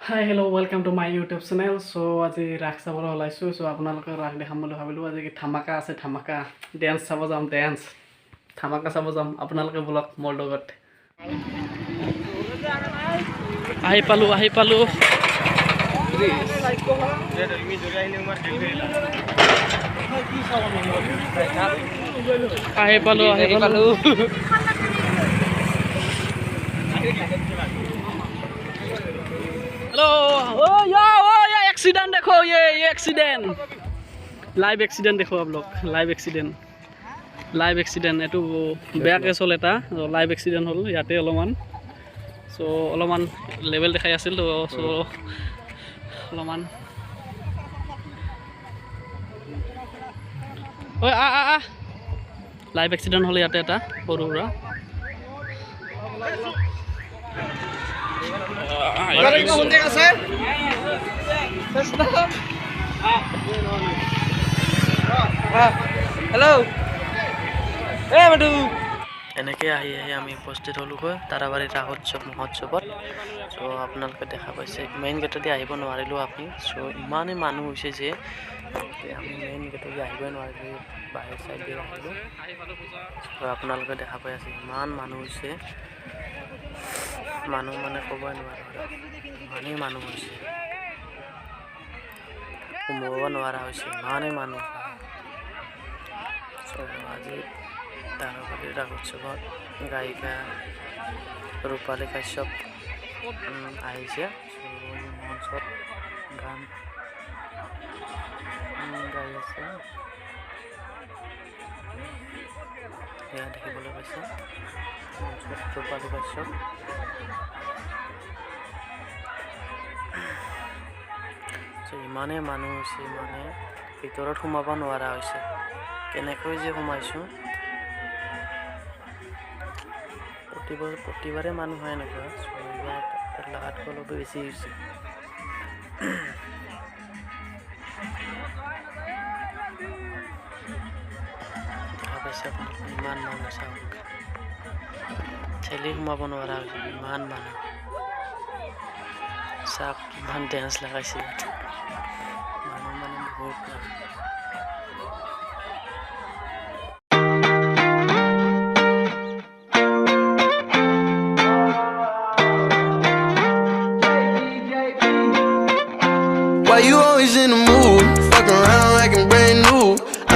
Hi hello' welcome to my YouTube channel. চ' আজি ৰাস চাবলৈ ওলাইছোঁ। চ' আপোনালোকে ৰাস দেখাম বুলি ভাবিলোঁ। আজি ধামাকা আছে, ধামাকা ডেন্স চাব যাম, ধামাকা চাব যাম। আপোনালোকে বলক মোৰ লগত। আহি পালোঁ আহি পালোঁ हेलो ओ या एक्सीडेंट देखो, ये एक्सीडेंट, लाइव एक्सीडेंट देखो आप लोग। लाइव एक्सीडेंट एटू बेया केस हल एटा लाइव एक्सीडेंट हल याते अलमान। सो अलमान लेवल देखाई आसिल तो सो अलमान ओय आ लाइव एक्सीडेंट हल याते एटा सरू सुरा। हेलो ए बडू এনেকৈ আহি আমি উপস্থিত হ'লোগৈ তাৰাবাৰী ৰাসোৎসৱ মহোৎসৱত। চ' আপোনালোকে দেখা পাইছে মেইন গেটেদি আহিব নোৱাৰিলোঁ আমি। চ' ইমানেই মানুহ হৈছে যে আমি মেইন গেটেদি আহিবই নোৱাৰিলোঁ, বাহিৰ চাইডে আহিলোঁ। চ' আপোনালোকে দেখা পাই আছে ইমান মানুহ হৈছে, মানুহ মানে ক'বই নোৱাৰোঁ আৰু ইমানেই মানুহ হৈছে, সোমাব নোৱাৰা হৈছে ইমানেই মানুহ। চ' আজি তাৰাবাৰী ৰাসোৎসৱত গায়িকা ৰূপালী কাশ্যপ আহিছে। মঞ্চত গান গাই আছে, সেয়া দেখিবলৈ পাইছে মঞ্চত ৰূপালী কাশ্যপ। ইমানেই মানুহ হৈছে, মানে ভিতৰত সোমাব নোৱাৰা হৈছে। কেনেকৈ যে সোমাইছোঁ, প্ৰতিবাৰে মানুহ হয় এনেকুৱা। লাগাতকৈ অলপ বেছি হৈছে। দেখা পাইছে আপোনালোকে ইমান মানুহ, চাওক ঠেলি সোমাব নোৱাৰা হৈছে ইমান মানুহ। চাওক ইমান ডেন্স লগাইছে মানুহ, মানে বহুত মানুহ। Why you always in the mood? Fuck around like I'm brand new.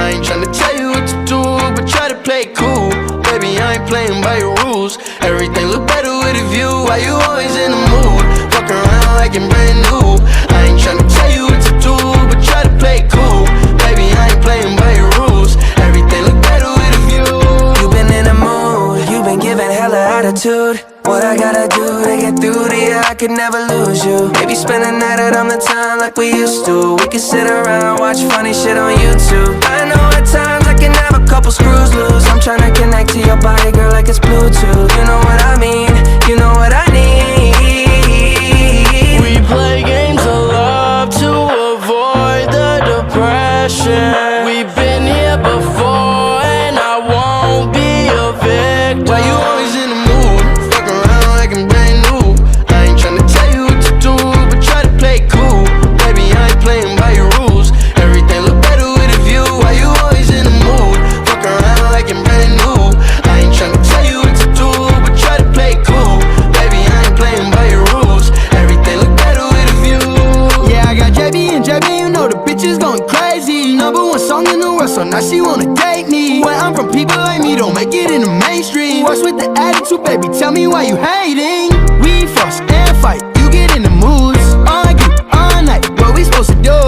I ain't tryna tell you what to do, but try to play cool. Baby, I ain't playing by your rules. Everything look better with a view. Why you always in the mood? Fuck around like I'm brand new. I ain't tryna tell you what to do, but try to play cool. Baby, I ain't playing by your rules. Everything look better with a view. You been in the mood, you been giving hella attitude. What I gotta do to get through to you, I could never lose you. Maybe spend the night out on the town like we used to. We could sit around, watch funny shit on YouTube. I know at times I can have a couple screws loose. I'm tryna connect to your body, girl, like it's Bluetooth. You know what I mean, you know what I need. We play games of love to avoid the depression. We've been here before and I won't be a victim. Why you always in the mood? Fuck around like I'm brand new. I ain't tryna tell you what to do, but try to play cool. Baby, I ain't playing by your rules. Everything look better with a view. Why you always in the mood? Fuck around like I'm brand new. I ain't tryna tell you what to do, but try to play cool. Baby, I ain't playing by your rules. Everything look better with a view. Yeah, I got JB, you know the bitch is going crazy. Number one song in the world, so now she wanna date me. When I'm from people like me, don't make it in the mainstream. What's with the attitude, baby? Tell me why you hating. We fuss and fight, you get in the moods. Argue all night, what we supposed to do?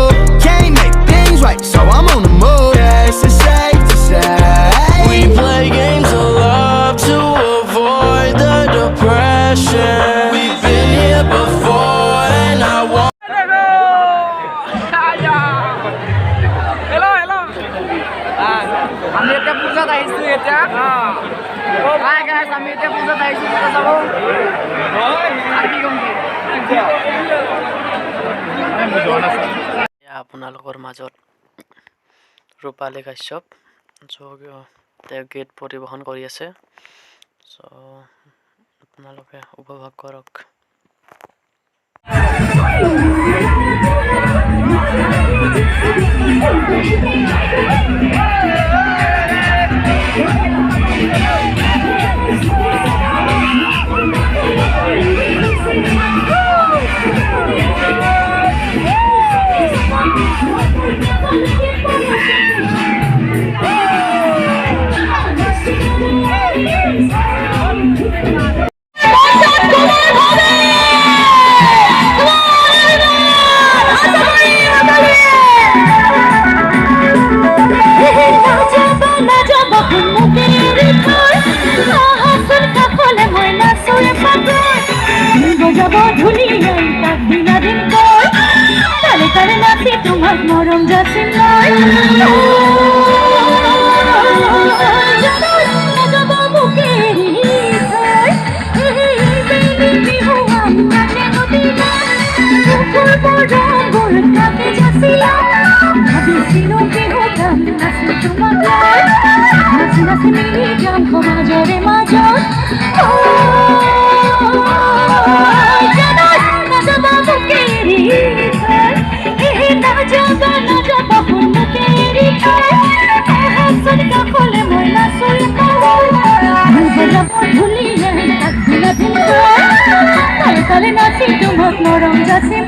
Can't make things right, so I'm on the move. Yeah, it's safe to say We play games of love to avoid the depression. We've been here before and I won't. আমি এতিয়া পূজাত আহিছোঁ। এতিয়া hi guys, আমি এতিয়া পূজাত আহিছোঁ। পূজা চাব আৰু কি ক'ম আপোনালোকৰ মাজত ৰূপালী কাশ্যপ, তেওঁ গীত পৰিৱেশন কৰি আছে। চ' আপোনালোকে উপভোগ কৰক। তোমার মরম যাচ্ছে সমাজরে মাজত তালে নাচি তোমাক মরম যাচ্ছে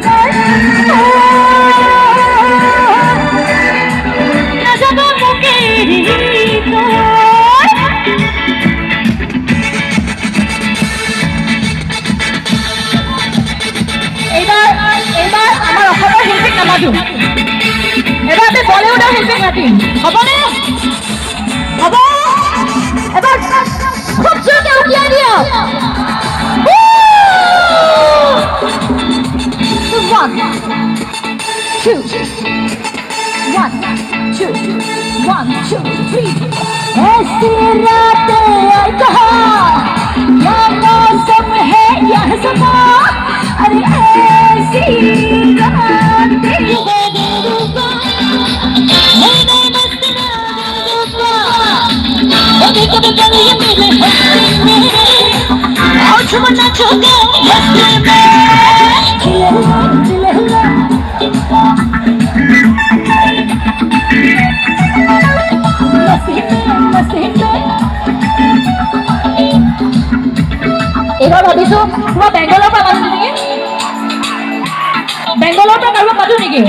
নাজাবা মুখে এবার আমার অসমৰ শিল্পীক নামাতো এবার আমি বলিউডৰ শিল্পীক মাতিম হ'বনে হ'ব এবার খুব জোৰকে উঠিয়াই দিয়ক One, two, 1, 2, 1, 2, 3. ऐसी रातें आई कहाँ या मौसम है या समा अरे ऐसी रातें कभी कभी कभी ये मेरे हंसने और छुपना छुपा मस्ती में এবার ভাবিছো তোমাৰ বেংগলৰ পৰা মাতো নেকি বেংগলৰ পৰা কাৰোবাক মাতো নেকি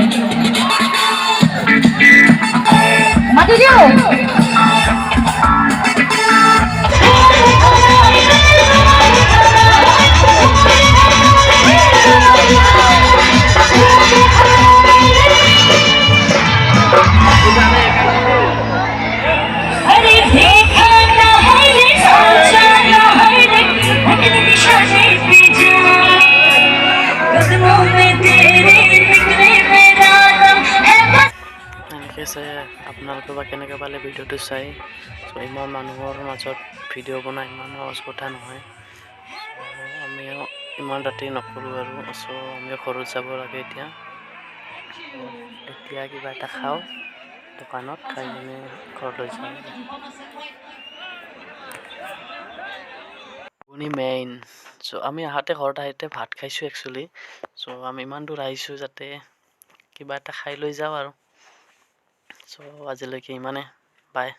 মাতি দিও আপোনালোকে বা কেনেকৈ পালে ভিডিঅ'টো চাই চ' ইমান মানুহৰ মাজত ভিডিঅ' বনাই ইমান সহজ কথা নহয় আমিও ইমান ৰাতি নকৰোঁ আৰু চ' আমিও ঘৰত যাব লাগে এতিয়া কিবা এটা খাওঁ দোকানত খাই কিনে ঘৰলৈ যাওঁ মেইন চ' আমি আহোঁতে ঘৰত আহোঁতে ভাত খাইছোঁ একচুৱেলি চ' আমি ইমান দূৰ আহিছোঁ যাতে কিবা এটা খাই লৈ যাওঁ আৰু চ' আজিলৈকে ইমানে বাই